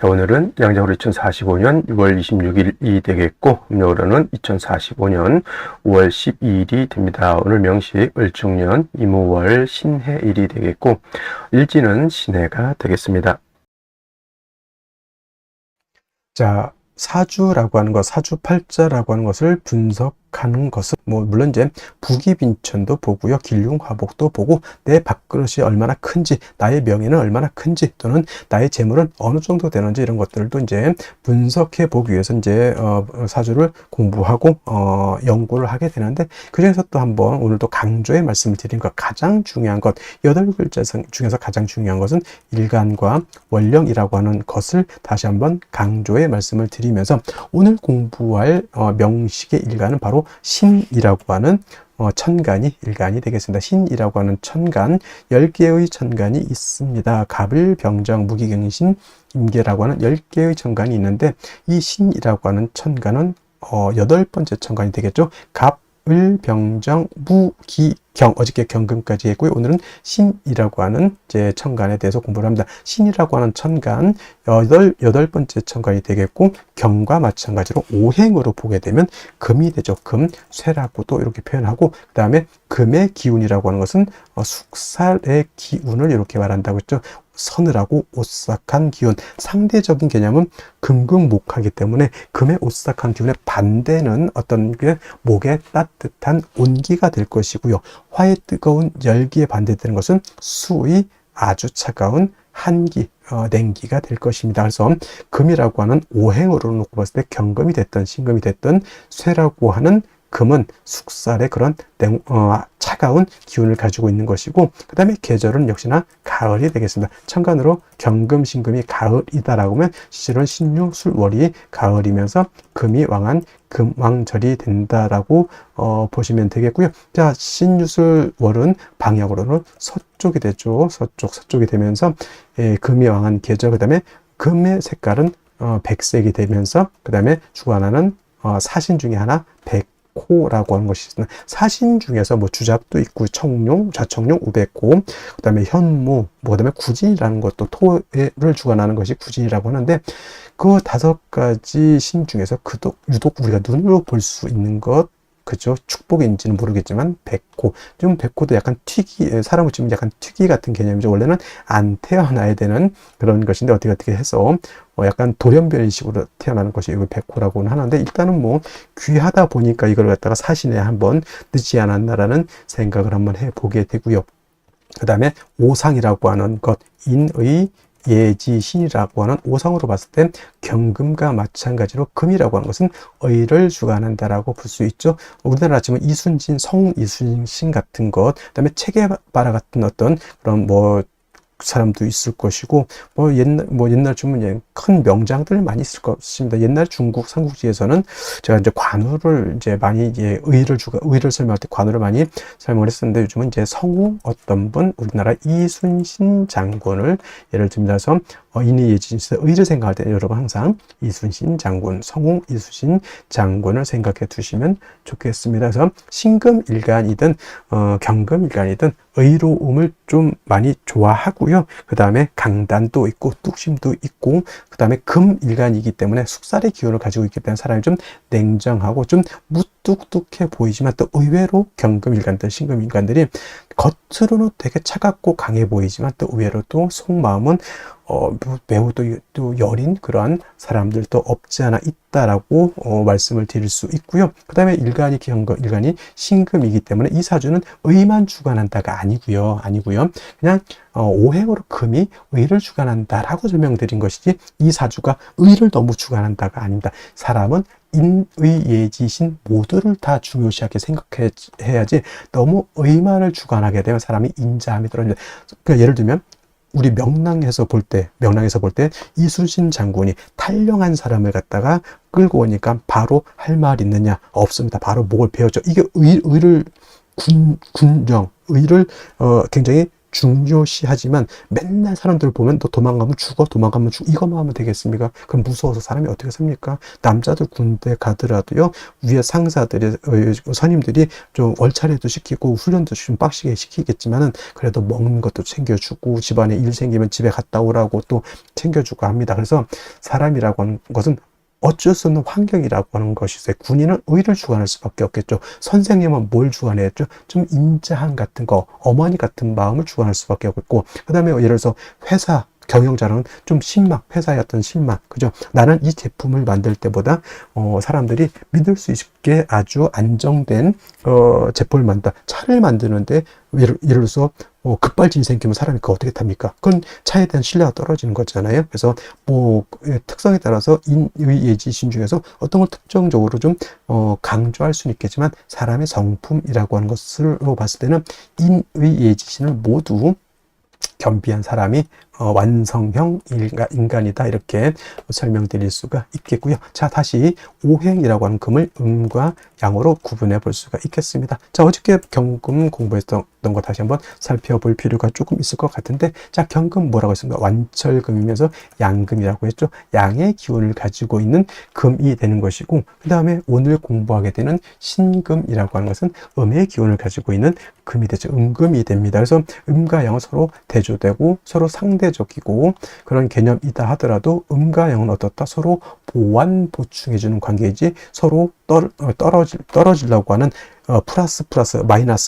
자, 오늘은 양력으로 2045년 6월 26일이 되겠고, 음력으로는 2045년 5월 12일이 됩니다. 오늘 명시 을중년 이무월 신해일이 되겠고, 일지는 신해가 되겠습니다. 자, 사주라고 하는 것, 사주팔자라고 하는 것을 분석하는 것은 물론 이제 부기빈천도 보고요, 길흉화복도 보고, 내 밥그릇이 얼마나 큰지, 나의 명예는 얼마나 큰지, 또는 나의 재물은 어느 정도 되는지, 이런 것들도 이제 분석해 보기 위해서 이제 사주를 공부하고 연구를 하게 되는데, 그 중에서 또 한번 오늘도 강조의 말씀을 드린 것, 가장 중요한 것, 8글자 중에서 가장 중요한 것은 일간과 원령이라고 하는 것을 다시 한번 강조의 말씀을 드리면서, 오늘 공부할 명식의 일간은 바로 신이라고 하는 천간이 일간이 되겠습니다. 신이라고 하는 천간, 10개의 천간이 있습니다. 갑을, 병정, 무기경신, 임계라고 하는 10개의 천간이 있는데, 이 신이라고 하는 천간은 8번째 천간이 되겠죠. 갑, 을, 병정, 무, 기, 경, 어저께 경금까지 했고요. 오늘은 신이라고 하는 이제 천간에 대해서 공부를 합니다. 신이라고 하는 천간, 여덟 번째 천간이 되겠고, 경과 마찬가지로 오행으로 보게 되면 금이 되죠. 금, 쇠라고도 이렇게 표현하고, 그 다음에 금의 기운이라고 하는 것은 숙살의 기운을 이렇게 말한다고 했죠. 서늘하고 오싹한 기운, 상대적인 개념은 금금목하기 때문에 금의 오싹한 기운의 반대는 어떤 게 목의 따뜻한 온기가 될 것이고요. 화의 뜨거운 열기에 반대되는 것은 수의 아주 차가운 한기, 냉기가 될 것입니다. 그래서 금이라고 하는 오행으로 놓고 봤을 때 경금이 됐든 신금이 됐든 쇠라고 하는 금은 숙살의 그런 차가운 기운을 가지고 있는 것이고, 그 다음에 계절은 역시나 가을이 되겠습니다. 천간으로 경금, 신금이 가을이다라고 하면 실제로는 신유, 술, 월이 가을이면서 금이 왕한 금왕절이 된다라고 보시면 되겠고요. 자, 신유, 술, 월은 방향으로는 서쪽이 되죠. 서쪽이 되면서 금이 왕한 계절, 그 다음에 금의 색깔은 백색이 되면서, 그 다음에 주관하는 사신 중에 하나 백호라고 하는 것이 있습니다. 사신 중에서 주잡도 있고, 청룡, 좌청룡, 우백호, 그 다음에 현무, 그 다음에 구진이라는 것도 토를 주관하는 것이 구진이라고 하는데, 그 5가지 신 중에서 유독 우리가 눈으로 볼 수 있는 것, 그죠? 축복인지는 모르겠지만 백호, 좀 백호도 약간 사람을 치면 약간 특이 같은 개념이죠. 원래는 안 태어나야 되는 그런 것인데 어떻게 해서 약간 돌연변이식으로 태어나는 것이 백호라고는 하는데, 일단은 귀하다 보니까 이걸 갖다가 사신에 한번 늦지 않았나라는 생각을 한번 해보게 되고요. 그 다음에 오상이라고 하는 것, 인의 예지신이라고 하는 오상으로 봤을 때 경금과 마찬가지로 금이라고 하는 것은 의를 주관한다라고 볼 수 있죠. 우리나라 치면 이순신, 성웅 이순신 같은 것, 그다음에 체게바라 같은 어떤 그런 사람도 있을 것이고, 옛날 주면 큰 명장들 많이 있을 것입니다. 옛날 중국 삼국지에서는 제가 이제 관우를 이제 많이 의를 설명할 때 관우를 많이 설명을 했었는데, 요즘은 이제 성우 어떤 분, 우리나라 이순신 장군을 예를 들면서 인의 예지신에서 의를 생각할 때 여러분 항상 이순신 장군, 성웅 이순신 장군을 생각해 두시면 좋겠습니다. 그래서 신금일간이든 경금일간이든 의로움을 좀 많이 좋아하고요. 그 다음에 강단도 있고 뚝심도 있고, 그 다음에 금일간이기 때문에 숙살의 기운을 가지고 있기 때문에 사람이 좀 냉정하고 좀 무뚝뚝해 보이지만, 또 의외로 경금일간들, 신금일간들이 겉으로는 되게 차갑고 강해 보이지만 또 의외로 또 속마음은 매우 또 여린 그러한 사람들도 없지 않아 있다라고 말씀을 드릴 수 있고요. 그 다음에 일간이 신금이기 때문에 이 사주는 의만 주관한다가 아니고요. 그냥 오행으로 금이 의를 주관한다라고 설명드린 것이지, 이 사주가 의를 너무 주관한다가 아닙니다. 사람은 인의 예지신 모두를 다 중요시하게 생각해야지, 너무 의만을 주관하게 되면 사람이 인자함이 떨어집니다. 그러니까 예를 들면 우리 명랑에서 볼 때 이순신 장군이 탈령한 사람을 갖다가 끌고 오니까 바로 할 말 있느냐? 없습니다. 바로 목을 베었죠. 이게 의를 굉장히 중요시하지만 맨날 사람들 보면 너 도망가면 죽어, 도망가면 죽어, 이것만 하면 되겠습니까? 그럼 무서워서 사람이 어떻게 삽니까? 남자들 군대 가더라도요, 위에 상사들이, 선임들이 좀 월차례도 시키고 훈련도 좀 빡시게 시키겠지만은 그래도 먹는 것도 챙겨주고 집안에 일 생기면 집에 갔다 오라고 또 챙겨주고 합니다. 그래서 사람이라고 하는 것은 어쩔 수 없는 환경이라고 하는 것이 있어요. 군인은 의를 주관할 수밖에 없겠죠. 선생님은 뭘 주관했죠? 좀 인자함 같은 거, 어머니 같은 마음을 주관할 수밖에 없고, 그 다음에 예를 들어서 회사 경영자는 좀 신망, 회사의 어떤 신망, 그죠? 나는 이 제품을 만들 때보다 사람들이 믿을 수 있게 아주 안정된 제품을 만든다. 차를 만드는데 예를 들어서 급발진이 생기면 사람이 그거 어떻게 탑니까? 그건 차에 대한 신뢰가 떨어지는 거잖아요. 그래서 뭐 특성에 따라서 인의 예지신 중에서 어떤 걸 특정적으로 좀 강조할 수는 있겠지만 사람의 성품이라고 하는 것으로 봤을 때는 인의 예지신을 모두 겸비한 사람이 완성형 인간이다, 이렇게 설명드릴 수가 있겠고요. 자, 다시 오행이라고 하는 금을 음과 양으로 구분해 볼 수가 있겠습니다. 자, 어저께 경금 공부했던 거 다시 한번 살펴볼 필요가 조금 있을 것 같은데, 자, 경금 뭐라고 했습니까? 완철금이면서 양금이라고 했죠. 양의 기운을 가지고 있는 금이 되는 것이고, 그 다음에 오늘 공부하게 되는 신금이라고 하는 것은 음의 기운을 가지고 있는 금이 되죠. 음금이 됩니다. 그래서 음과 양은 서로 대조되고 서로 상대적이고 그런 개념이다 하더라도 음과 양은 어떻다? 서로 보완 보충해주는 관계이지 서로 떨어지려고 하는 플러스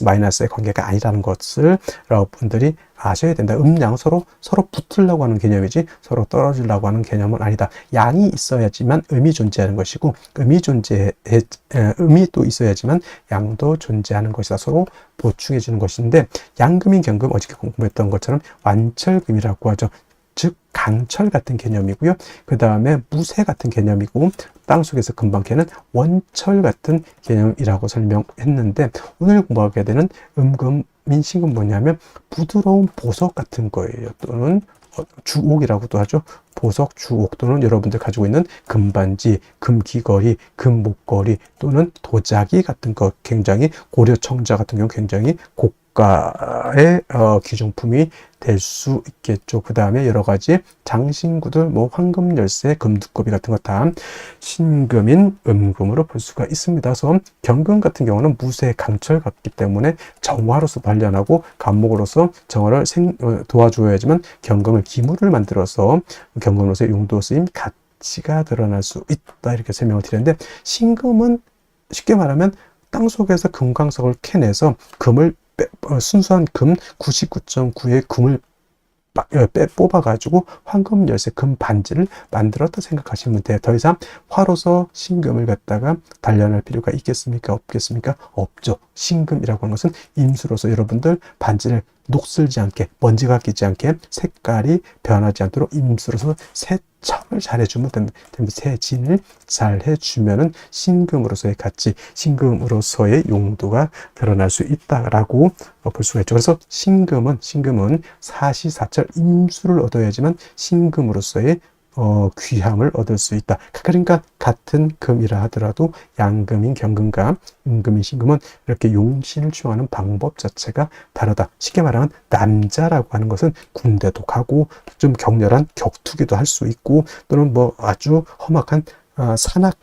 마이너스의 관계가 아니라는 것을 여러분들이 아셔야 된다. 양은 서로 붙으려고 하는 개념이지 서로 떨어지려고 하는 개념은 아니다. 양이 있어야지만 음이 존재하는 것이고 음이 또 있어야지만 양도 존재하는 것이다. 서로 보충해 주는 것인데, 양금인 경금 어저께 공부했던 것처럼 완철금이라고 하죠. 즉 강철 같은 개념이고요. 그 다음에 무쇠 같은 개념이고, 땅속에서 금방 캐는 원철 같은 개념이라고 설명했는데, 오늘 공부하게 되는 음금인 신금 뭐냐면 부드러운 보석 같은 거예요. 또는 주옥이라고도 하죠. 보석, 주옥, 또는 여러분들 가지고 있는 금반지, 금귀걸이, 금목걸이, 또는 도자기 같은 거, 굉장히 고려청자 같은 경우 굉장히 고가의 귀중품이 될 수 있겠죠. 그 다음에 여러 가지 장신구들, 뭐 황금 열쇠, 금두꺼비 같은 거 다 신금인 음금으로 볼 수가 있습니다. 그래서 경금 같은 경우는 무쇠 강철 같기 때문에 정화로서 단련하고 간목으로서 정화를 도와줘야지만 경금을 기물을 만들어서 경금으로서의 용도 쓰임 가치가 드러날 수 있다, 이렇게 설명을 드렸는데, 신금은 쉽게 말하면 땅속에서 금광석을 캐내서 금을 순수한 금 99.9의 금을 뽑아가지고 황금 열쇠 금 반지를 만들었다 생각하시면 돼요. 더 이상 화로서 신금을 갖다가 단련할 필요가 있겠습니까? 없겠습니까? 없죠. 신금이라고 하는 것은 임수로서 여러분들 반지를 녹슬지 않게, 먼지가 끼지 않게, 색깔이 변하지 않도록 임수로서 세척을 잘 해주면 됩니다. 세진을 잘 해주면은 신금으로서의 가치, 신금으로서의 용도가 드러날 수 있다라고 볼 수가 있죠. 그래서 신금은 사시사철 임수를 얻어야지만 신금으로서의 귀함을 얻을 수 있다. 그러니까 같은 금이라 하더라도 양금인 경금과 음금인 신금은 이렇게 용신을 취하는 방법 자체가 다르다. 쉽게 말하면 남자라고 하는 것은 군대도 가고 좀 격렬한 격투기도 할 수 있고, 또는 뭐 아주 험악한 산악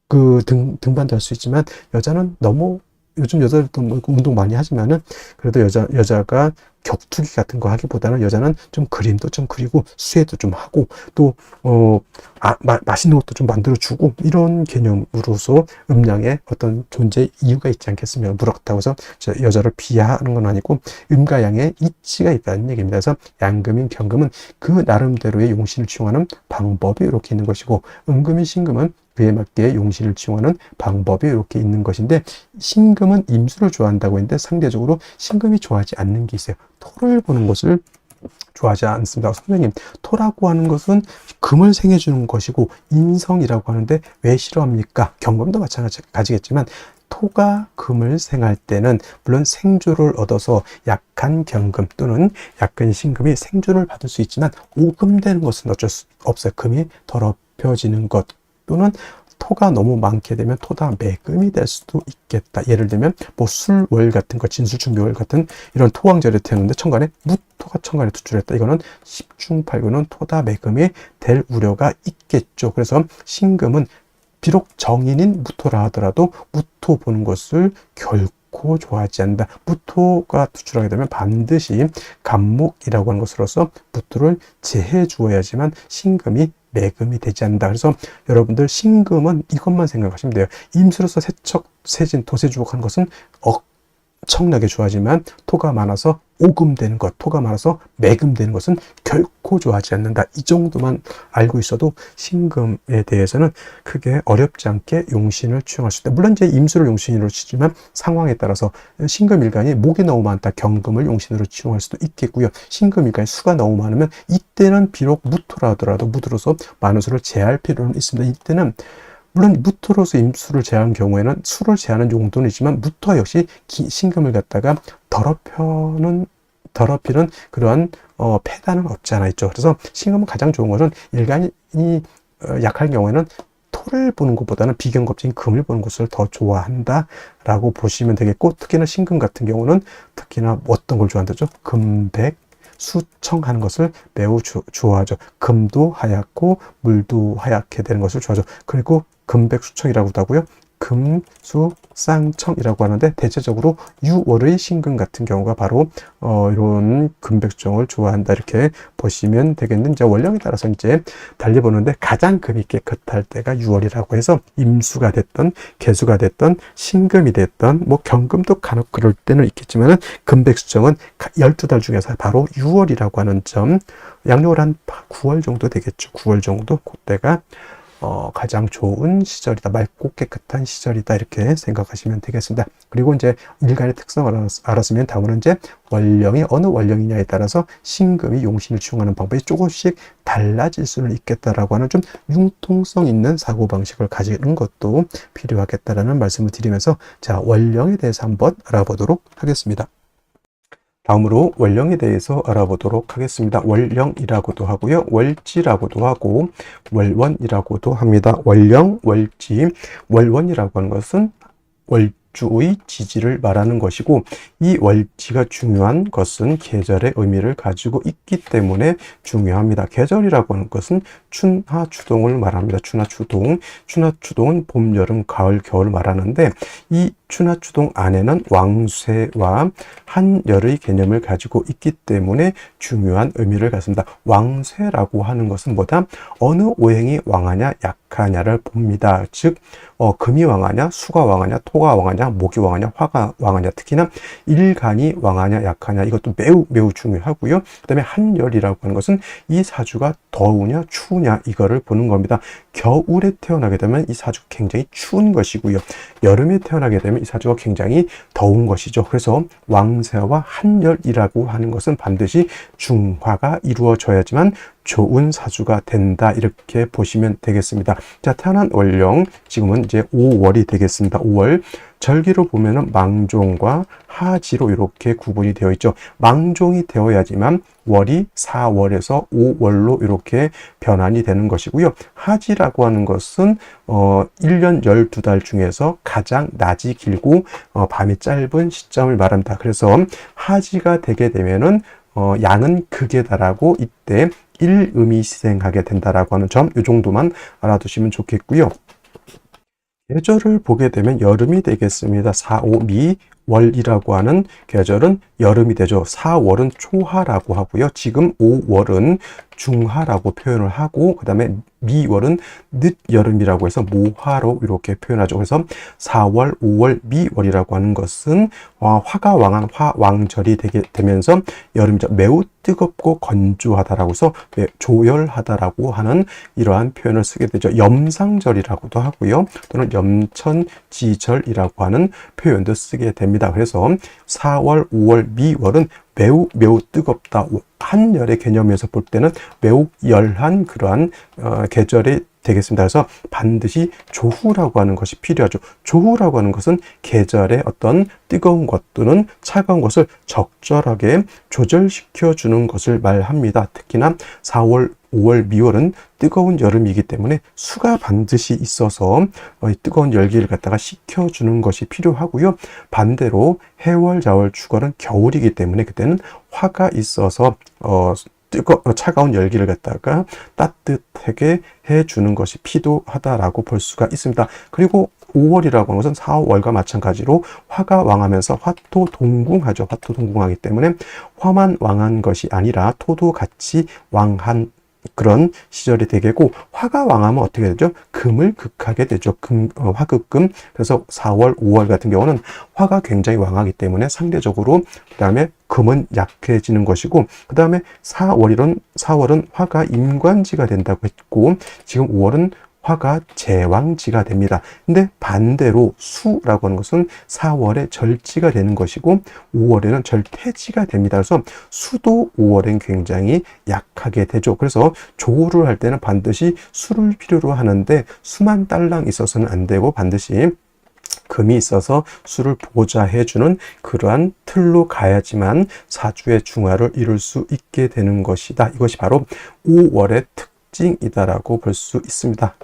등반도 할 수 있지만, 여자는 너무, 요즘 여자들도 뭐 운동 많이 하지만은 그래도 여자가 격투기 같은 거 하기보다는 여자는 좀 그림도 좀 그리고 수혜도 좀 하고 또 맛있는 것도 좀 만들어 주고, 이런 개념으로서 음양의 어떤 존재 이유가 있지 않겠습니까? 그렇다고 해서 여자를 비하하는 건 아니고 음과 양의 이치가 있다는 얘기입니다. 그래서 양금인 경금은 그 나름대로의 용신을 취용하는 방법이 이렇게 있는 것이고, 음금인 신금은 그에 맞게 용신을 취용하는 방법이 이렇게 있는 것인데, 신금은 임수를 좋아한다고 했는데 상대적으로 신금이 좋아하지 않는 게 있어요. 토를 보는 것을 좋아하지 않습니다. 선생님, 토라고 하는 것은 금을 생해주는 것이고 인성이라고 하는데 왜 싫어합니까? 경금도 마찬가지겠지만 토가 금을 생할 때는 물론 생주를 얻어서 약한 경금 또는 약한 신금이 생주를 받을 수 있지만 오금되는 것은 어쩔 수 없어요. 금이 더럽혀지는 것, 또는 토가 너무 많게 되면 토다 매금이 될 수도 있겠다. 예를 들면 뭐 술월 같은 거, 진술충묘월 같은 이런 토왕절에 태우는데 천간에 무토가 천간에 투출했다. 이거는 십중팔구는 토다 매금이 될 우려가 있겠죠. 그래서 신금은 비록 정인인 무토라 하더라도 무토 보는 것을 결코 좋아하지 않는다. 무토가 투출하게 되면 반드시 간목이라고 하는 것으로서 무토를 제해 주어야지만 신금이 매금이 되지 않는다. 그래서 여러분들 신금은 이것만 생각하시면 돼요. 임수로서 세척, 세진, 도세주곡 하는 것은 엄청나게 좋아하지만 토가 많아서 오금되는 것, 토가 많아서 매금되는 것은 결코 좋아하지 않는다. 이 정도만 알고 있어도 신금에 대해서는 크게 어렵지 않게 용신을 취용할 수 있다. 물론 이제 임수를 용신으로 치지만 상황에 따라서 신금일간이 목이 너무 많다. 경금을 용신으로 취용할 수도 있겠고요. 신금일간이 수가 너무 많으면 이때는 비록 무토라 하더라도 무토로서 많은 수를 제할 필요는 있습니다. 이때는 물론 무토로서 임수를 제한 경우에는 수를 제하는 용도는 있지만 무토 역시 신금을 갖다가 더럽히는 그러한 폐단은 없지 않아 있죠. 그래서 신금은 가장 좋은 것은 일간이 약할 경우에는 토를 보는 것보다는 비경겁적인 금을 보는 것을 더 좋아한다라고 보시면 되겠고, 특히나 신금 같은 경우는 특히나 어떤 걸 좋아한다죠? 금백, 수청하는 것을 매우 좋아하죠. 금도 하얗고 물도 하얗게 되는 것을 좋아하죠. 그리고 금백수청이라고도 하고요. 금수쌍청이라고 하는데 대체적으로 유월의 신금 같은 경우가 바로 이런 금백수청을 좋아한다 이렇게 보시면 되겠는데, 이제 원령에 따라서 이제 달리 보는데 가장 금이 깨끗할 때가 유월이라고 해서 임수가 됐던 개수가 됐던 신금이 됐던 뭐 경금도 간혹 그럴 때는 있겠지만은 금백수청은 12달 중에서 바로 유월이라고 하는 점, 양력을 한 9월 정도 되겠죠. 9월 정도 그때가 가장 좋은 시절이다. 맑고 깨끗한 시절이다. 이렇게 생각하시면 되겠습니다. 그리고 이제 일간의 특성을 알았으면 다음은 이제 원령이 어느 원령이냐에 따라서 신금이 용신을 취용하는 방법이 조금씩 달라질 수는 있겠다라고 하는 좀 융통성 있는 사고방식을 가지는 것도 필요하겠다라는 말씀을 드리면서 자, 원령에 대해서 한번 알아보도록 하겠습니다. 다음으로 원령에 대해서 알아보도록 하겠습니다. 월령이라고도 하고요. 월지라고도 하고 월원이라고도 합니다. 월령, 월지, 월원이라고 하는 것은 월주의 지지를 말하는 것이고, 이 월지가 중요한 것은 계절의 의미를 가지고 있기 때문에 중요합니다. 계절이라고 하는 것은 춘하, 추동을 말합니다. 춘하, 추동. 춘하, 추동은 봄, 여름, 가을, 겨울 말하는데, 이 춘하, 추동 안에는 왕쇠와 한열의 개념을 가지고 있기 때문에 중요한 의미를 갖습니다. 왕쇠라고 하는 것은 뭐다? 어느 오행이 왕하냐, 약하냐를 봅니다. 즉, 금이 왕하냐, 수가 왕하냐, 토가 왕하냐, 목이 왕하냐, 화가 왕하냐, 특히나 일간이 왕하냐, 약하냐, 이것도 매우 중요하고요. 그 다음에 한열이라고 하는 것은 이 사주가 더우냐, 추우냐, 이거를 보는 겁니다. 겨울에 태어나게 되면 이 사주가 굉장히 추운 것이고요. 여름에 태어나게 되면 이 사주가 굉장히 더운 것이죠. 그래서 왕세와 한열이라고 하는 것은 반드시 중화가 이루어져야지만 좋은 사주가 된다. 이렇게 보시면 되겠습니다. 자, 태어난 월령, 지금은 이제 5월이 되겠습니다. 5월. 절기로 보면은 망종과 하지로 이렇게 구분이 되어 있죠. 망종이 되어야지만 월이 4월에서 5월로 이렇게 변환이 되는 것이고요. 하지라고 하는 것은 1년 12달 중에서 가장 낮이 길고 밤이 짧은 시점을 말합니다. 그래서 하지가 되게 되면은 양은 극에 달하고 이때 일음이 시생하게 된다라고 하는 점, 이 정도만 알아두시면 좋겠고요. 계절을 보게 되면 여름이 되겠습니다. 4, 5, 미, 월이라고 하는 계절은 여름이 되죠. 4월은 초하라고 하고요. 지금 5월은 중하라고 표현을 하고, 그 다음에 미월은 늦여름이라고 해서 모하로 이렇게 표현하죠. 그래서 4월, 5월, 미월이라고 하는 것은 화가 왕한 화왕절이 되면서 여름이죠. 매우 뜨겁고 건조하다라고 해서 조열하다라고 하는 이러한 표현을 쓰게 되죠. 염상절이라고도 하고요. 또는 염천지절이라고 하는 표현도 쓰게 됩니다. 그래서 4월, 5월, 미월은 매우 뜨겁다. 한열의 개념에서 볼 때는 매우 열한 그러한 계절의 되겠습니다. 그래서 반드시 조후라고 하는 것이 필요하죠. 조후라고 하는 것은 계절의 어떤 뜨거운 것 또는 차가운 것을 적절하게 조절시켜 주는 것을 말합니다. 특히나 4월, 5월, 미월은 뜨거운 여름이기 때문에 수가 반드시 있어서 뜨거운 열기를 갖다가 식혀주는 것이 필요하고요. 반대로 해월, 자월, 축월은 겨울이기 때문에 그때는 화가 있어서 차가운 열기를 갖다가 따뜻하게 해주는 것이 필요하다라고 볼 수가 있습니다. 그리고 5월이라고 하는 것은 4, 5월과 마찬가지로 화가 왕하면서 화토동궁하죠. 화토동궁하기 때문에 화만 왕한 것이 아니라 토도 같이 왕한 그런 시절이 되겠고, 화가 왕하면 어떻게 되죠? 금을 극하게 되죠. 화극금. 그래서 4월, 5월 같은 경우는 화가 굉장히 왕하기 때문에 상대적으로 그 다음에 금은 약해지는 것이고, 그 다음에 4월은 화가 임관지가 된다고 했고, 지금 5월은 화가 제왕지가 됩니다. 근데 반대로 수라고 하는 것은 4월에 절지가 되는 것이고 5월에는 절퇴지가 됩니다. 그래서 수도 5월엔 굉장히 약하게 되죠. 그래서 조우를 할 때는 반드시 수를 필요로 하는데 수만 딸랑 있어서는 안 되고 반드시 금이 있어서 수를 보좌해주는 그러한 틀로 가야지만 사주의 중화를 이룰 수 있게 되는 것이다. 이것이 바로 5월의 특징이다라고 볼 수 있습니다.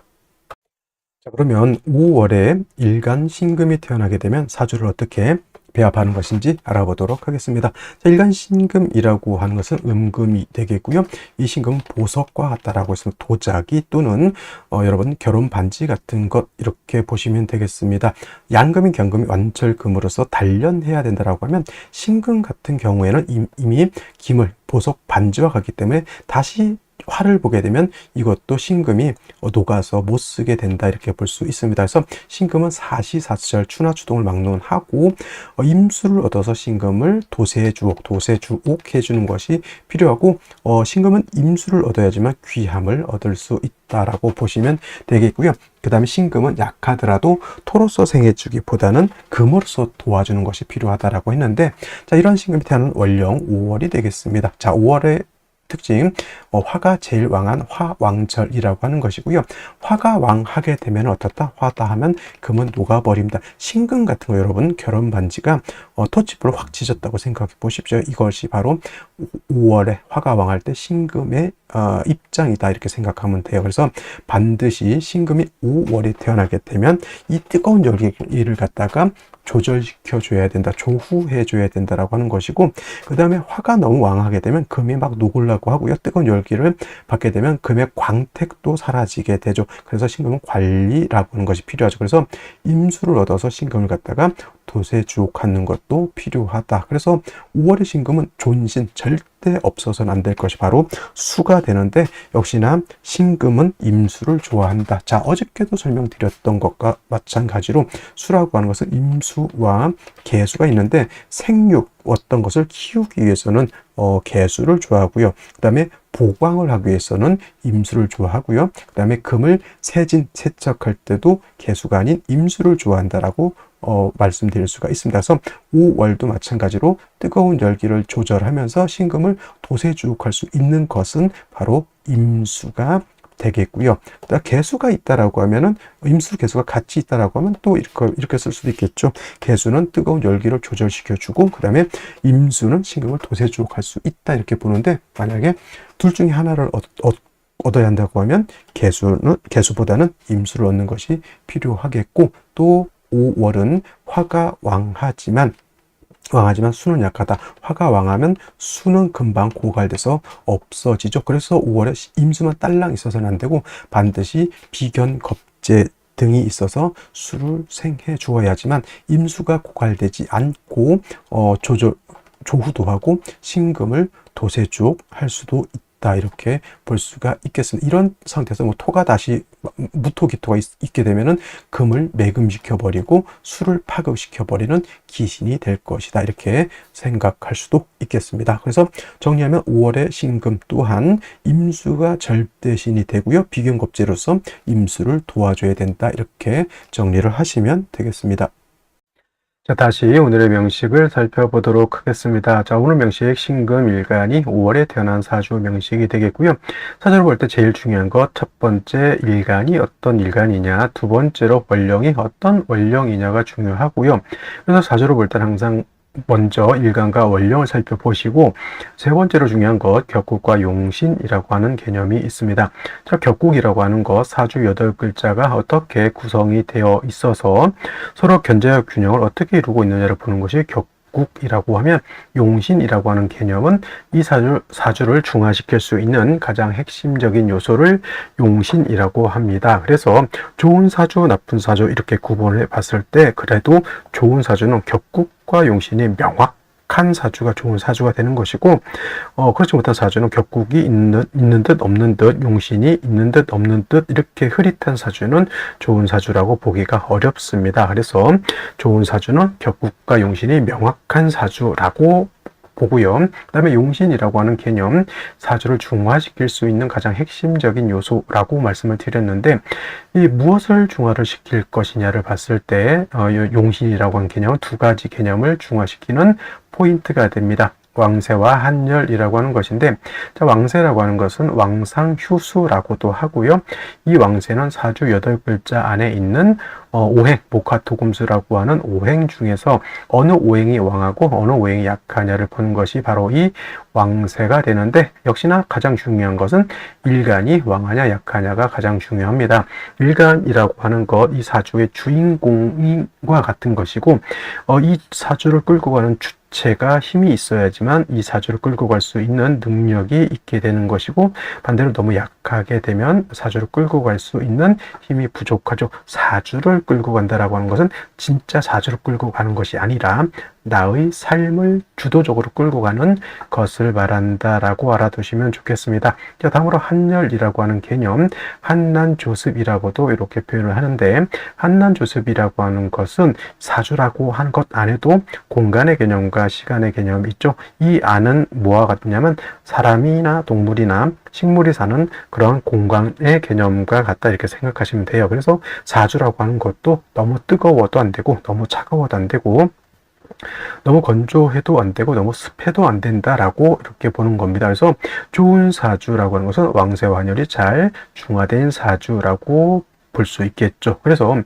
자, 그러면 5월에 일간 신금이 태어나게 되면 사주를 어떻게 배합하는 것인지 알아보도록 하겠습니다. 자, 일간 신금이라고 하는 것은 음금이 되겠고요. 이 신금은 보석과 같다라고 해서 도자기 또는 여러분 결혼 반지 같은 것 이렇게 보시면 되겠습니다. 양금인 경금이 완철금으로서 단련해야 된다라고 하면 신금 같은 경우에는 이미 김을 보석 반지와 같기 때문에 다시 화를 보게 되면 이것도 신금이 녹아서 못 쓰게 된다 이렇게 볼 수 있습니다. 그래서 신금은 사시사철 추나추동을 막론하고 임수를 얻어서 신금을 도세주옥 해주는 것이 필요하고 신금은 임수를 얻어야지만 귀함을 얻을 수 있다라고 보시면 되겠고요. 그 다음에 신금은 약하더라도 토로서 생해주기보다는 금으로서 도와주는 것이 필요하다라고 했는데, 자, 이런 신금이 태어나는 월령 5월이 되겠습니다. 자, 5월의 특징, 화가 제일 왕한 화왕절이라고 하는 것이고요. 화가 왕하게 되면 어떻다? 화다 하면 금은 녹아버립니다. 신금 같은 거 여러분 결혼 반지가 토치불을 확 찢었다고 생각해 보십시오. 이것이 바로 5월에 화가 왕할 때 신금의 입장이다 이렇게 생각하면 돼요. 그래서 반드시 신금이 5월에 태어나게 되면 이 뜨거운 열기를 갖다가 조절시켜 줘야 된다, 조후해 줘야 된다라고 하는 것이고, 그 다음에 화가 너무 왕하게 되면 금이 막 녹으려고 하고요. 뜨거운 열기를 받게 되면 금의 광택도 사라지게 되죠. 그래서 신금은 관리라고 하는 것이 필요하죠. 그래서 임수를 얻어서 신금을 갖다가 도세주옥하는 것도 필요하다. 그래서 5월의 신금은 존신 절대 없어서는 안 될 것이 바로 수가 되는데, 역시나 신금은 임수를 좋아한다. 자, 어저께도 설명드렸던 것과 마찬가지로 수라고 하는 것은 임수와 계수가 있는데, 생육 어떤 것을 키우기 위해서는 계수를 좋아하고요. 그 다음에 보광을 하기 위해서는 임수를 좋아하고요. 그 다음에 금을 세척할 때도 계수가 아닌 임수를 좋아한다라고 말씀드릴 수가 있습니다. 그래서 5월도 마찬가지로 뜨거운 열기를 조절하면서 신금을 도세주옥할 수 있는 것은 바로 임수가 되겠고요. 개수가 있다라고 하면은 임수 개수가 같이 있다라고 하면 또 이렇게 쓸 수도 있겠죠. 개수는 뜨거운 열기를 조절시켜주고 그 다음에 임수는 신금을 도세주옥할 수 있다 이렇게 보는데, 만약에 둘 중에 하나를 얻어야 한다고 하면 개수보다는 임수를 얻는 것이 필요하겠고, 또 5월은 화가 왕하지만 수는 약하다. 화가 왕하면 수는 금방 고갈돼서 없어지죠. 그래서 5월에 임수만 딸랑 있어서는 안 되고 반드시 비견, 겁재 등이 있어서 수를 생해 주어야지만 임수가 고갈되지 않고 조후도 하고 신금을 도세주옥 할 수도 있다. 이렇게 볼 수가 있겠습니다. 이런 상태에서 토가 다시 무토기토가 있게 되면은 금을 매금시켜 버리고 수를 파급시켜 버리는 기신이 될 것이다. 이렇게 생각할 수도 있겠습니다. 그래서 정리하면 5월의 신금 또한 임수가 절대신이 되고요. 비견겁재로서 임수를 도와줘야 된다. 이렇게 정리를 하시면 되겠습니다. 자, 다시 오늘의 명식을 살펴보도록 하겠습니다. 자, 오늘 명식 신금일간이 5월에 태어난 사주 명식이 되겠고요. 사주를 볼 때 제일 중요한 것, 첫 번째 일간이 어떤 일간이냐, 두 번째로 월령이 어떤 월령이냐가 중요하고요. 그래서 사주를 볼 때는 항상 먼저 일간과 월령을 살펴보시고, 세 번째로 중요한 것, 격국과 용신이라고 하는 개념이 있습니다. 자, 격국이라고 하는 것, 사주 8글자가 어떻게 구성이 되어 있어서 서로 견제와 균형을 어떻게 이루고 있느냐를 보는 것이 격국이라고 하면, 용신이라고 하는 개념은 이 사주를 중화시킬 수 있는 가장 핵심적인 요소를 용신이라고 합니다. 그래서 좋은 사주, 나쁜 사주 이렇게 구분을 해 봤을 때 그래도 좋은 사주는 격국과 용신이 명확한 사주가 좋은 사주가 되는 것이고, 그렇지 못한 사주는 격국이 있는 듯 없는 듯, 용신이 있는 듯 없는 듯 이렇게 흐릿한 사주는 좋은 사주라고 보기가 어렵습니다. 그래서 좋은 사주는 격국과 용신이 명확한 사주라고 보고요. 그 다음에 용신이라고 하는 개념, 사주를 중화시킬 수 있는 가장 핵심적인 요소라고 말씀을 드렸는데, 이 무엇을 중화를 시킬 것이냐를 봤을 때 용신이라고 하는 개념은 두 가지 개념을 중화시키는 포인트가 됩니다. 왕세와 한열이라고 하는 것인데, 자, 왕세라고 하는 것은 왕상휴수라고도 하고요. 이 왕세는 사주 8글자 안에 있는 오행, 목화토금수라고 하는 오행 중에서 어느 오행이 왕하고 어느 오행이 약하냐를 보는 것이 바로 이 왕세가 되는데, 역시나 가장 중요한 것은 일간이 왕하냐 약하냐가 가장 중요합니다. 일간이라고 하는 것, 이 사주의 주인공과 같은 것이고, 이 사주를 끌고 가는 주체가 힘이 있어야지만 이 사주를 끌고 갈 수 있는 능력이 있게 되는 것이고, 반대로 너무 약하게 되면 사주를 끌고 갈 수 있는 힘이 부족하죠. 사주를 끌고 간다라고 하는 것은 진짜 사주를 끌고 가는 것이 아니라 나의 삶을 주도적으로 끌고 가는 것을 말한다라고 알아두시면 좋겠습니다. 자, 다음으로 한열이라고 하는 개념, 한난조습이라고도 이렇게 표현을 하는데, 한난조습이라고 하는 것은 사주라고 한 것 안에도 공간의 개념과 시간의 개념이 있죠. 이 안은 뭐와 같냐면 사람이나 동물이나 식물이 사는 그런 공간의 개념과 같다 이렇게 생각하시면 돼요. 그래서 사주라고 하는 것도 너무 뜨거워도 안 되고 너무 차가워도 안 되고 너무 건조해도 안 되고 너무 습해도 안 된다라고 이렇게 보는 겁니다. 그래서 좋은 사주라고 하는 것은 왕세와 한열이 잘 중화된 사주라고 볼 수 있겠죠. 그래서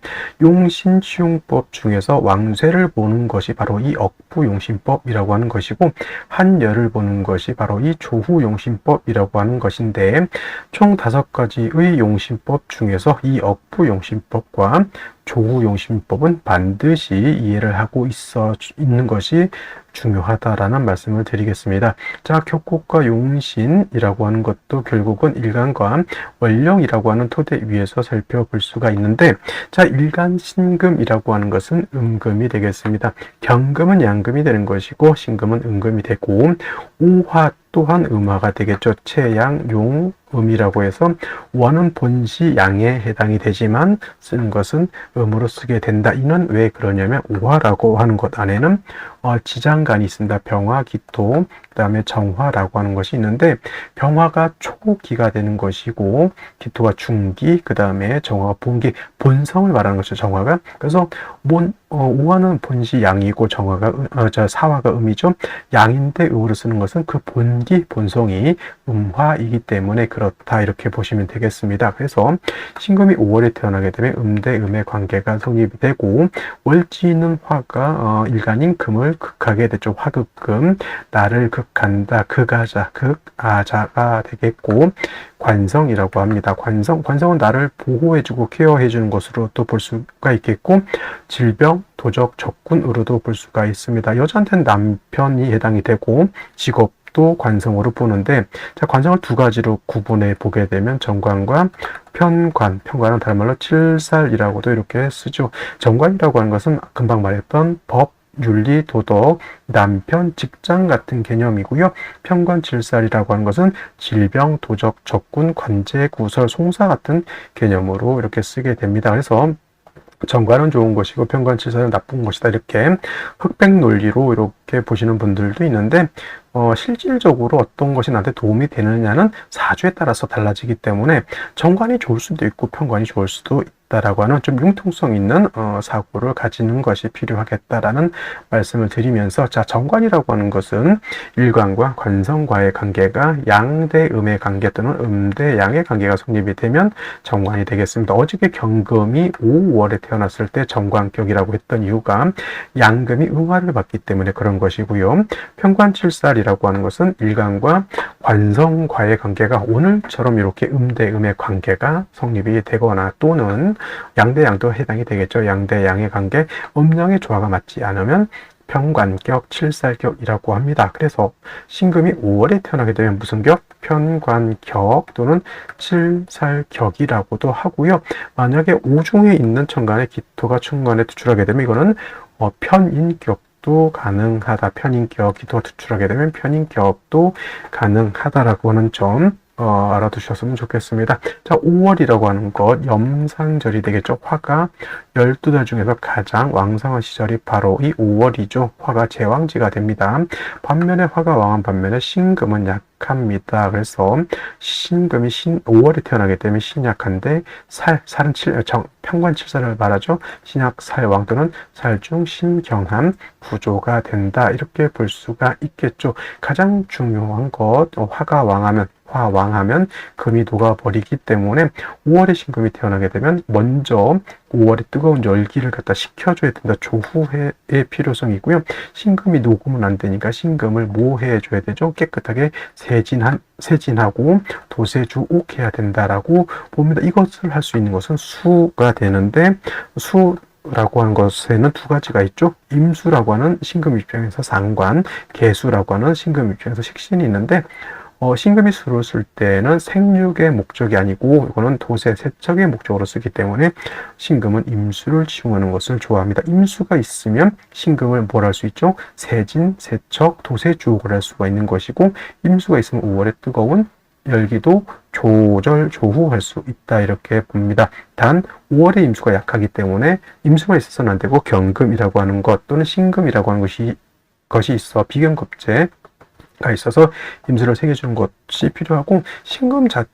용신치용법 중에서 왕세를 보는 것이 바로 이 억부용신법이라고 하는 것이고, 한열을 보는 것이 바로 이 조후용신법이라고 하는 것인데, 총 5가지의 용신법 중에서 이 억부용신법과 조후용신법은 반드시 이해를 하고 있는 것이 중요하다라는 말씀을 드리겠습니다. 자, 격국과 용신이라고 하는 것도 결국은 일간과 월령이라고 하는 토대 위에서 살펴볼 수가 있는데, 자, 일간 신금이라고 하는 것은 음금이 되겠습니다. 경금은 양금이 되는 것이고 신금은 음금이 되고, 오화 또한 음화가 되겠죠. 채양, 용, 음이라고 해서 원은 본시 양에 해당이 되지만 쓰는 것은 음으로 쓰게 된다. 이는 왜 그러냐면 오화라고 하는 것 안에는 지장간이 있습니다. 병화, 기토, 그 다음에 정화라고 하는 것이 있는데, 병화가 초기가 되는 것이고 기토가 중기, 그 다음에 정화가 본기, 본성을 말하는 것이죠. 정화가. 그래서 오화는 본시 양이고 사화가 음이죠. 양인데 음으로 쓰는 것은 그 본기, 본성이 음화이기 때문에 그렇다 이렇게 보시면 되겠습니다. 그래서 신금이 5월에 태어나게 되면 대 음의 관계가 성립이 되고, 월지는 화가 일간인 금을 극하게 되죠. 화극금, 나를 극한다, 극하자, 극아자가 되겠고, 관성이라고 합니다. 관성은 나를 보호해주고 케어해주는 것으로 또 볼 수가 있겠고, 질병, 도적, 적군으로도 볼 수가 있습니다. 여자한테는 남편이 해당이 되고, 직업도 관성으로 보는데, 자, 관성을 두 가지로 구분해 보게 되면 정관과 편관은 다른 말로 칠살이라고도 이렇게 쓰죠. 정관이라고 하는 것은 금방 말했던 법, 윤리, 도덕, 남편, 직장 같은 개념이고요. 편관칠살이라고 하는 것은 질병, 도적, 적군, 관제, 구설, 송사 같은 개념으로 이렇게 쓰게 됩니다. 그래서 정관은 좋은 것이고 편관칠살은 나쁜 것이다, 이렇게 흑백 논리로 이렇게 보시는 분들도 있는데, 실질적으로 어떤 것이 나한테 도움이 되느냐는 사주에 따라서 달라지기 때문에 정관이 좋을 수도 있고 편관이 좋을 수도 있다라고 하는 좀 융통성 있는 사고를 가지는 것이 필요하겠다라는 말씀을 드리면서, 자, 정관이라고 하는 것은 일관과 관성과의 관계가 양대 음의 관계 또는 음대 양의 관계가 성립이 되면 정관이 되겠습니다. 어저께 경금이 5월에 태어났을 때 정관격이라고 했던 이유가 양금이 응화를 받기 때문에 그런 것이고요. 편관칠살이라고 하는 것은 일간과 관성과의 관계가 오늘처럼 이렇게 음대음의 관계가 성립이 되거나 또는 양대양도 해당이 되겠죠. 양대양의 관계, 음양의 조화가 맞지 않으면 편관격, 칠살격이라고 합니다. 그래서 신금이 5월에 태어나게 되면 무슨 격? 편관격 또는 칠살격이라고도 하고요. 만약에 오중에 있는 천간에 기토가 천간에 투출하게 되면 이거는 편인격도 가능하다. 편인격, 기토가 투출하게 되면 편인격도 가능하다라고 하는 점 알아두셨으면 좋겠습니다. 자, 5월이라고 하는 것 염상절이 되겠죠. 화가 12달 중에서 가장 왕성한 시절이 바로 이 5월이죠. 화가 제왕지가 됩니다. 반면에 화가 왕한 반면에 신금은 약합니다. 그래서 신금이 5월에 태어나게 되면 신약한데 살은 편관칠살을 말하죠. 신약 살왕 또는 살중 신경한 구조가 된다. 이렇게 볼 수가 있겠죠. 가장 중요한 것, 화가 왕하면 금이 녹아버리기 때문에 5월에 신금이 태어나게 되면 먼저 5월에 뜨거운 열기를 갖다 식혀줘야 된다. 조후의 필요성이고요. 신금이 녹으면 안 되니까 신금을 뭐 해줘야 되죠? 깨끗하게 세진하고 도세주옥해야 된다라고 봅니다. 이것을 할 수 있는 것은 수가 되는데 수라고 하는 것에는 두 가지가 있죠. 임수라고 하는 신금 입장에서 상관, 계수라고 하는 신금 입장에서 식신이 있는데 신금이 수를 쓸 때는 생육의 목적이 아니고 이거는 도세, 세척의 목적으로 쓰기 때문에 신금은 임수를 지용하는 것을 좋아합니다. 임수가 있으면 신금을 뭘 할 수 있죠? 세진, 세척, 도세, 주옥을 할 수가 있는 것이고 임수가 있으면 5월에 뜨거운 열기도 조후할 수 있다 이렇게 봅니다. 단 5월에 임수가 약하기 때문에 임수가 있어서는 안 되고 경금이라고 하는 것 또는 신금이라고 하는 것이 있어 비견급제가 있어서 임수를 새겨주는 것이 필요하고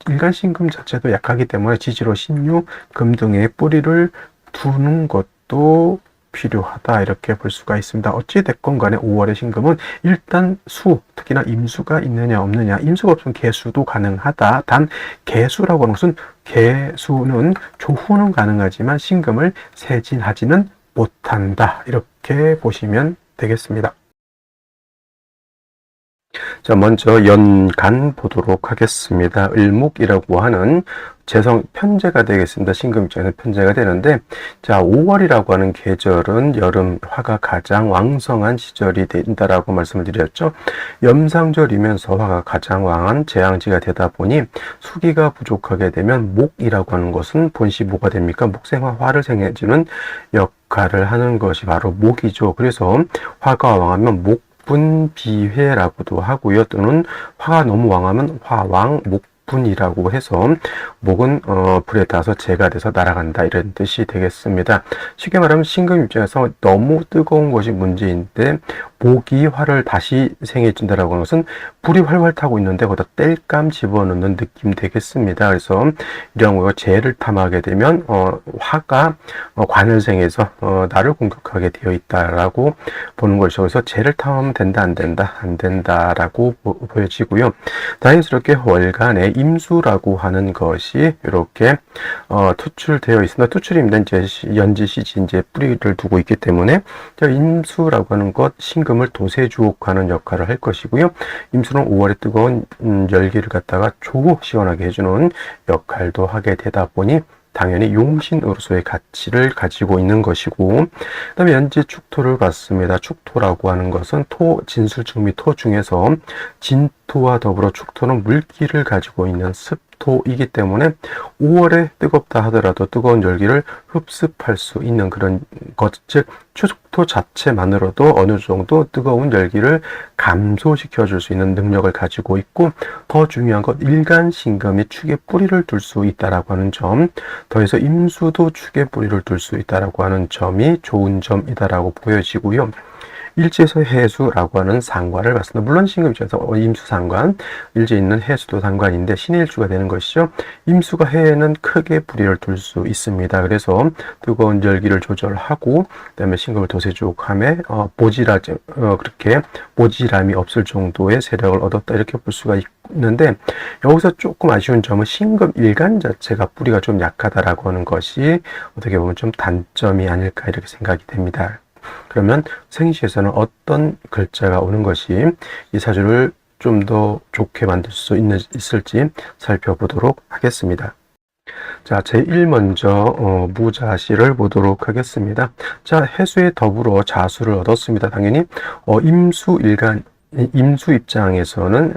일간 신금 자체도 약하기 때문에 지지로 신유, 금 등의 뿌리를 두는 것도 필요하다 이렇게 볼 수가 있습니다. 어찌됐건 간에 5월의 신금은 일단 특히나 임수가 있느냐 없느냐, 임수가 없으면 개수도 가능하다. 단 개수라고 하는 것은 개수는 조후는 가능하지만 신금을 세진하지는 못한다 이렇게 보시면 되겠습니다. 자, 먼저 연간 보도록 하겠습니다. 을목이라고 하는 편제가 되겠습니다. 신금 입장에서 편제가 되는데, 자, 5월이라고 하는 계절은 여름 화가 가장 왕성한 시절이 된다라고 말씀을 드렸죠. 염상절이면서 화가 가장 왕한 제왕지가 되다 보니 수기가 부족하게 되면 목이라고 하는 것은 본시 뭐가 됩니까? 목생화, 화를 생해주는 역할을 하는 것이 바로 목이죠. 그래서 화가 왕하면 목분비회라고도 하고요. 또는 화가 너무 왕하면 화왕, 목분이라고 해서 목은 불에 닿아서 재가 돼서 날아간다 이런 뜻이 되겠습니다. 쉽게 말하면 신금 입장에서 너무 뜨거운 것이 문제인데 목이 화를 다시 생해준다라고 하는 것은 불이 활활 타고 있는데 거기다 땔감 집어넣는 느낌 되겠습니다. 그래서 이런 거 재를 탐하게 되면 화가 관을 생해서 나를 공격하게 되어 있다라고 보는 것이죠. 그래서 재를 탐하면 된다 안 된다라고 보여지고요. 다행스럽게 월간에 임수라고 하는 것이 이렇게 투출되어 있습니다. 투출입니다. 이제 연지시지 이제 뿌리를 두고 있기 때문에 임수라고 하는 것 신금을 도세주옥하는 역할을 할 것이고요. 임수는 5월에 뜨거운 열기를 갖다가 시원하게 해주는 역할도 하게 되다 보니 당연히 용신으로서의 가치를 가지고 있는 것이고, 그 다음에 연지 축토를 봤습니다. 축토라고 하는 것은 진술중 및 토 중에서 진토와 더불어 축토는 물기를 가지고 있는 습토이기 때문에 5월에 뜨겁다 하더라도 뜨거운 열기를 흡습할 수 있는 그런 것, 즉 축토 자체만으로도 어느 정도 뜨거운 열기를 감소시켜 줄 수 있는 능력을 가지고 있고, 더 중요한 것 일간신금이 축에 뿌리를 둘 수 있다라고 하는 점, 더해서 임수도 축에 뿌리를 둘 수 있다라고 하는 점이 좋은 점이다라고 보여지고요. 일지에서 해수라고 하는 상관을 봤습니다. 물론 신금 입장에서 임수 상관, 일지에 있는 해수도 상관인데 신일주가 되는 것이죠. 임수가 해에는 크게 불이를 둘 수 있습니다. 그래서 뜨거운 열기를 조절하고 그다음에 신금을 도세죽함에 그렇게 모지람이 없을 정도의 세력을 얻었다 이렇게 볼 수가 있는데, 여기서 조금 아쉬운 점은 신금 일간 자체가 뿌리가 좀 약하다라고 하는 것이 어떻게 보면 좀 단점이 아닐까 이렇게 생각이 됩니다. 그러면 생시에서는 어떤 글자가 오는 것이 이 사주를 좀 더 좋게 만들 수 있을지 살펴보도록 하겠습니다. 자, 제1 먼저 무자시를 보도록 하겠습니다. 자, 해수에 더불어 자수를 얻었습니다. 당연히 임수 입장에서는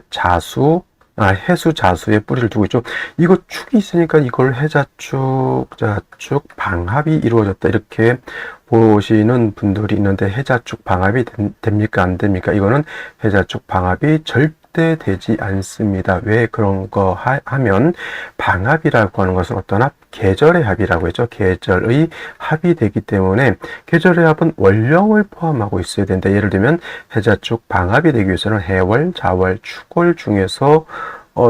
해수 자수에 뿌리를 두고 있죠. 이거 축이 있으니까 이걸 해자축, 자축, 방합이 이루어졌다 이렇게 보시는 분들이 있는데, 해자축 방합이 됩니까? 안 됩니까? 이거는 해자축 방합이 절대 되지 않습니다. 왜 그런 거 하면, 방합이라고 하는 것은 어떤 합? 계절의 합이라고 했죠. 계절의 합이 되기 때문에 계절의 합은 월령을 포함하고 있어야 된다. 예를 들면 해자축 방합이 되기 위해서는 해월, 자월, 축월 중에서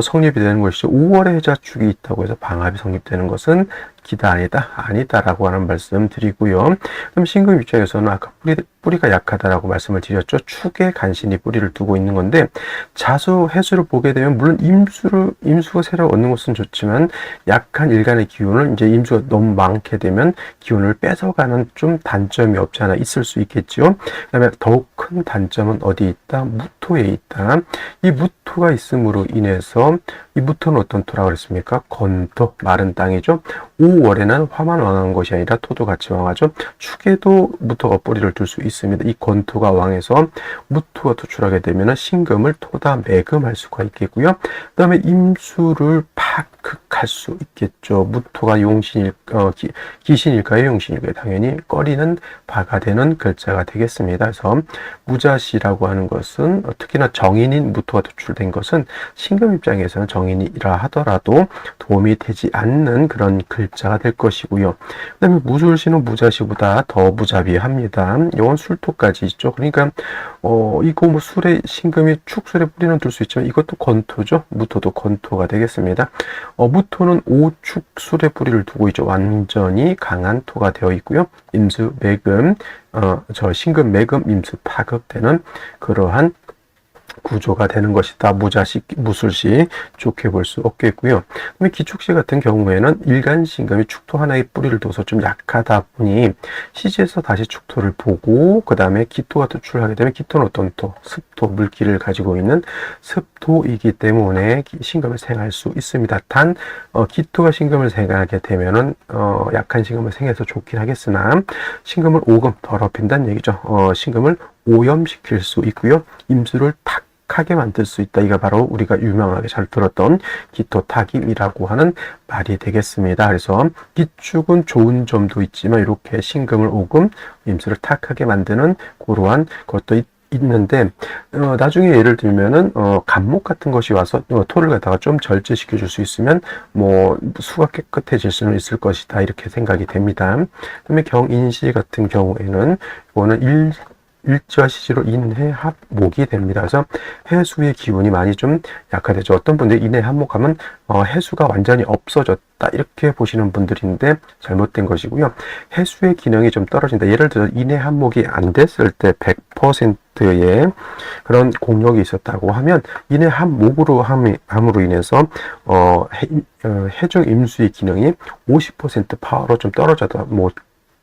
성립이 되는 것이죠. 5월에 해자축이 있다고 해서 방합이 성립되는 것은 기다 아니다라고 하는 말씀 드리고요. 그럼 신금 입장에서는 아까 뿌리가 약하다라고 말씀을 드렸죠. 축에 간신히 뿌리를 두고 있는 건데, 자수, 해수를 보게 되면 물론 임수가 세력을 얻는 것은 좋지만 약한 일간의 기운을 이제 임수가 너무 많게 되면 기운을 뺏어가는 좀 단점이 없지 않아 있을 수 있겠죠. 그다음에 더욱 큰 단점은 어디 있다? 무토에 있다. 이 무토가 있음으로 인해서, 이 무토는 어떤 토라고 그랬습니까? 건토, 마른 땅이죠. 5월에는 화만 왕한 것이 아니라 토도 같이 왕하죠. 축에도 무토가 뿌리를 둘 수 있습니다. 이 건토가 왕해서 무토가 투출하게 되면 신금을 토다 매금할 수가 있겠고요. 그 다음에 임수를 파극할 수 있겠죠. 무토가 기신일까요? 용신일까요? 당연히 꺼리는 바가 되는 글자가 되겠습니다. 그래서 무자시라고 하는 것은 특히나 정인인 무토가 투출된 것은 신금 입장에서는 정인이라 하더라도 도움이 되지 않는 그런 글자가 될 것이고요. 그 다음에 무술시는 무자시보다 더 무자비합니다. 이건 술토까지 있죠. 그러니까 이거 뭐 술에 신금이 축술에 뿌리는 둘 수 있지만 이것도 건토죠. 무토도 건토가 되겠습니다. 무토는 오축 술에 뿌리를 두고 있죠. 완전히 강한 토가 되어 있고요. 임수 매금, 신금 매금 임수 파급되는 그러한 구조가 되는 것이다. 무자시, 무술시 좋게 볼 수 없겠고요. 그다음에 기축시 같은 경우에는 일간신금이 축토 하나의 뿌리를 둬서 좀 약하다 보니 시지에서 다시 축토를 보고 그 다음에 기토가 투출하게 되면 기토는 어떤 토? 습토, 물기를 가지고 있는 습토이기 때문에 신금을 생할 수 있습니다. 단 기토가 신금을 생하게 되면은 약한 신금을 생해서 좋긴 하겠으나 신금을 오금 더럽힌다는 얘기죠. 신금을 오염시킬 수 있고요. 임수를 탁하게 만들 수 있다. 이가 바로 우리가 유명하게 잘 들었던 기토탁임이라고 하는 말이 되겠습니다. 그래서 기축은 좋은 점도 있지만 이렇게 신금을 오금, 임수를 탁하게 만드는 그러한 것도 있는데, 나중에 예를 들면은 간목 같은 것이 와서 토를 갖다가 좀 절제시켜 줄 수 있으면 수가 깨끗해질 수는 있을 것이다 이렇게 생각이 됩니다. 그다음에 경인시 같은 경우에는 이거는 일지와 시지로 인해합목이 됩니다. 그래서 해수의 기운이 많이 좀 약화되죠. 어떤 분들이 인해합목하면 해수가 완전히 없어졌다 이렇게 보시는 분들인데 잘못된 것이고요. 해수의 기능이 좀 떨어진다. 예를 들어 인해합목이 안 됐을 때 100%의 그런 공력이 있었다고 하면 인해합목으로 함으로 인해서 해중 임수의 기능이 50% 파워로 좀 떨어져다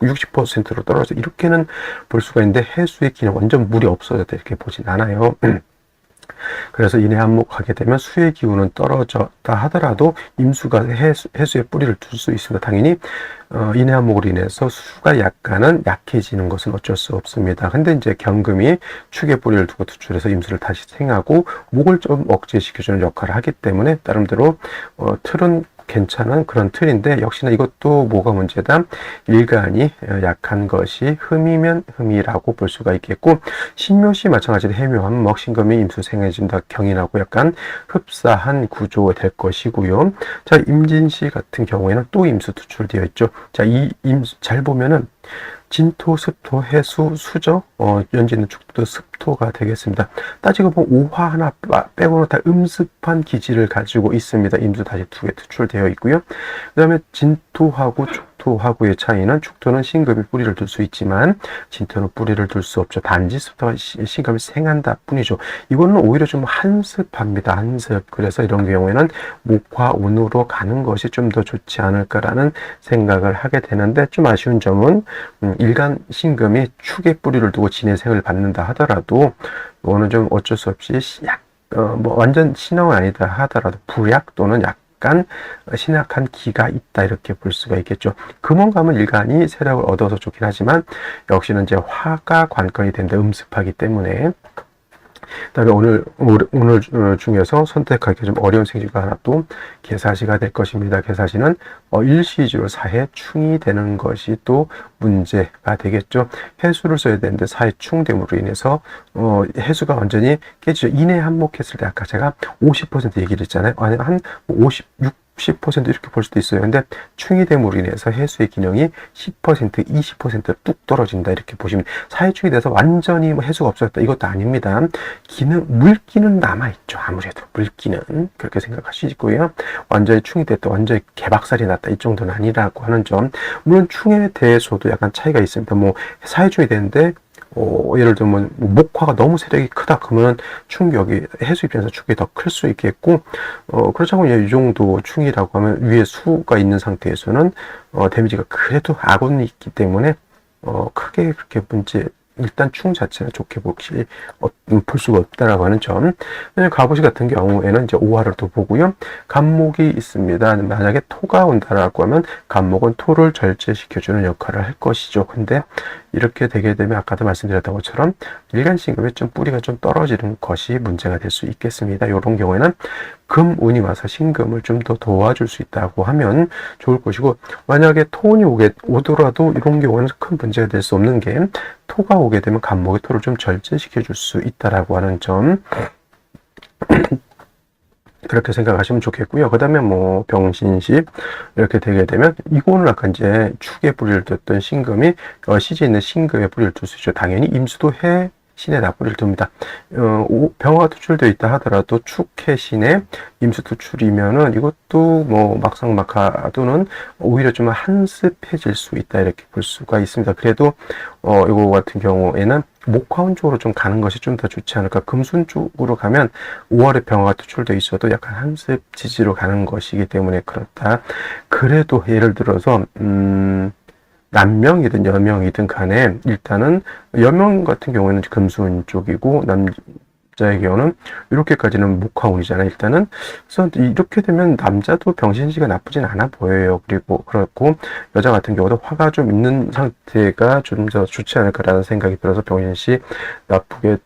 60%로 떨어져 이렇게는 볼 수가 있는데, 해수의 기능 완전 물이 없어졌다 이렇게 보진 않아요. 그래서 인해한목하게 되면 수의 기운은 떨어졌다 하더라도 임수가 해수의 뿌리를 둘 수 있습니다. 당연히 인해한목으로 인해서 수가 약간은 약해지는 것은 어쩔 수 없습니다. 근데 이제 경금이 축의 뿌리를 두고 투출해서 임수를 다시 생하고 목을 좀 억제시켜주는 역할을 하기 때문에 나름대로 틀은 괜찮은 그런 틀인데, 역시나 이것도 뭐가 문제다? 일간이 약한 것이 흠이면 흠이라고 볼 수가 있겠고, 신묘시 마찬가지로 해묘하면 먹신금이 임수 생해진다 경인하고 약간 흡사한 구조가 될 것이고요. 자, 임진시 같은 경우에는 또 임수 투출되어 있죠. 자, 이 임수 잘 보면은 진토, 습토, 해수, 수죠. 연지는 축도 습토가 되겠습니다. 따지고 보면 오화 하나 빼고는 다 음습한 기질을 가지고 있습니다. 임수 다시 2개 투출되어 있고요. 그 다음에 진토하고 축토하고의 차이는 축토는 신금이 뿌리를 둘 수 있지만 진토는 뿌리를 둘 수 없죠. 단지 습토가 신금이 생한다 뿐이죠. 이거는 오히려 좀 한습합니다. 한습. 그래서 이런 경우에는 목화운으로 가는 것이 좀 더 좋지 않을까라는 생각을 하게 되는데, 좀 아쉬운 점은 일간 신금이 축에 뿌리를 두고 진해생을 받는다 하더라도 이거는 좀 어쩔 수 없이 뭐 완전 신앙은 아니다 하더라도 불약 또는 약간 신약한 기가 있다 이렇게 볼 수가 있겠죠. 금원가면 일간이 세력을 얻어서 좋긴 하지만 역시는 이제 화가 관건이 된다. 음습하기 때문에. 그다음에 오늘 중에서 선택하기 좀 어려운 생지가 하나 또 개사시가 될 것입니다. 개사시는 일시주로 사해 충이 되는 것이 또 문제가 되겠죠. 해수를 써야 되는데 사해 충됨으로 인해서 해수가 완전히 깨지죠. 인해 한몫했을 때 아까 제가 50% 얘기를 했잖아요. 아니 한 60% 이렇게 볼 수도 있어요. 근데 충이됨으로 인해서 해수의 기능이 10%, 20%뚝 떨어진다 이렇게 보시면, 사해충이 돼서 완전히 뭐 해수가 없어졌다 이것도 아닙니다. 물기는 남아있죠. 아무래도 물기는 그렇게 생각하시고요. 완전히 충이 됐다, 완전히 개박살이 났다 이 정도는 아니라고 하는 점. 물론 충에 대해서도 약간 차이가 있습니다. 뭐 사해충이 되는데 예를 들면 목화가 너무 세력이 크다 그러면 충격이 해수 입장에서 충격이 더 클 수 있겠고, 그렇지 않고 이 정도 충이라고 하면 위에 수가 있는 상태에서는 데미지가 그래도 아군이 있기 때문에 크게 그렇게 일단 충 자체는 좋게 볼 수가 없다라고 하는 점. 갑오시 같은 경우에는 이제 오화를 또 보고요. 간목이 있습니다. 만약에 토가 온다라고 하면 간목은 토를 절제시켜주는 역할을 할 것이죠. 근데 이렇게 되게 되면 아까도 말씀드렸던 것처럼 일간신금에 좀 뿌리가 좀 떨어지는 것이 문제가 될 수 있겠습니다. 이런 경우에는 금운이 와서 신금을 좀 더 도와줄 수 있다고 하면 좋을 것이고, 만약에 토운이 오더라도 이런 경우에는 큰 문제가 될 수 없는 게, 토가 오게 되면 간목의 토를 좀 절제시켜 줄 수 있다라고 하는 점. 그렇게 생각하시면 좋겠고요. 그 다음에 뭐 병신십 이렇게 되게 되면 이거는 아까 이제 축에 뿌리를 뒀던 신금이 시지에 있는 신금에 뿌리를 둘 수 있죠. 당연히 임수도 해 신에다 뿌리를 둡니다. 병화가 투출되어 있다 하더라도 축해 신에 임수 투출이면은 이것도 뭐 막상막하도는 오히려 좀 한습해질 수 있다 이렇게 볼 수가 있습니다. 그래도 이거 같은 경우에는 목화운 쪽으로 좀 가는 것이 좀 더 좋지 않을까. 금순 쪽으로 가면 5월에 병화가 투출되어 있어도 약간 한습 지지로 가는 것이기 때문에 그렇다. 그래도 예를 들어서 남명이든 여명이든 간에 일단은 여명 같은 경우에는 금수운 쪽이고 남자의 경우는 이렇게까지는 목화운이잖아요. 일단은 그래서 이렇게 되면 남자도 병신시가 나쁘진 않아 보여요. 그리고 그렇고 여자 같은 경우도 화가 좀 있는 상태가 좀 더 좋지 않을까라는 생각이 들어서 병신시 나쁘게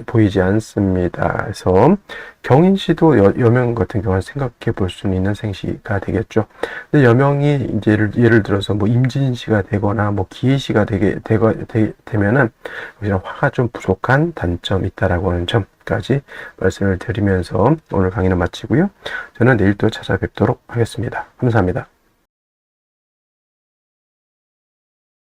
보이지 않습니다. 그래서 경인시도 여명 같은 경우는 생각해 볼 수는 있는 생시가 되겠죠. 근데 여명이 이제 예를 들어서 뭐 임진시가 되거나 뭐 기해시가 되면은 화가 좀 부족한 단점이 있다라고 하는 점까지 말씀을 드리면서 오늘 강의는 마치고요. 저는 내일 또 찾아뵙도록 하겠습니다. 감사합니다.